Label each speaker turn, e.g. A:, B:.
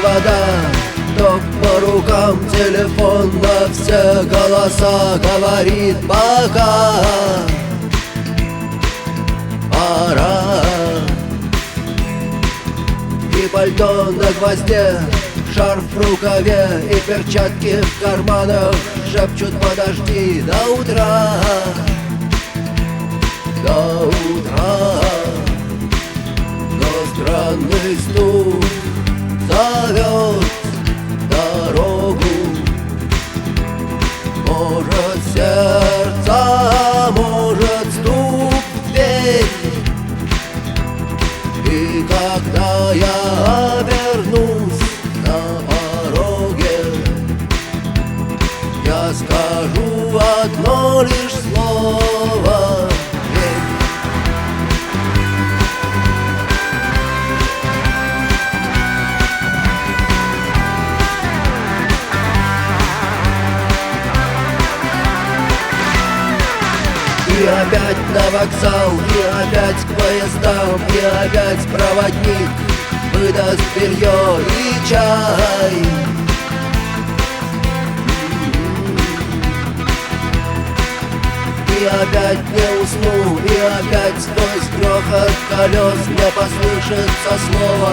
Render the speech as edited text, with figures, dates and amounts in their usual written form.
A: провода, ток по рукам, телефон на все голоса говорит пока. Пора. И пальто на гвозде, шарф в рукаве и перчатки в карманах шепчут: подожди до утра, до утра. Но странный стук зовет дорогу. Может, сердце, может, стук в дверь. И когда я обернусь на пороге, я скажу одно лишь слово: верь. И опять на вокзал, и опять к поездам, и опять проводник выдаст белье и чай. И опять не усну, и опять сквозь грохот колес мне послышится слово: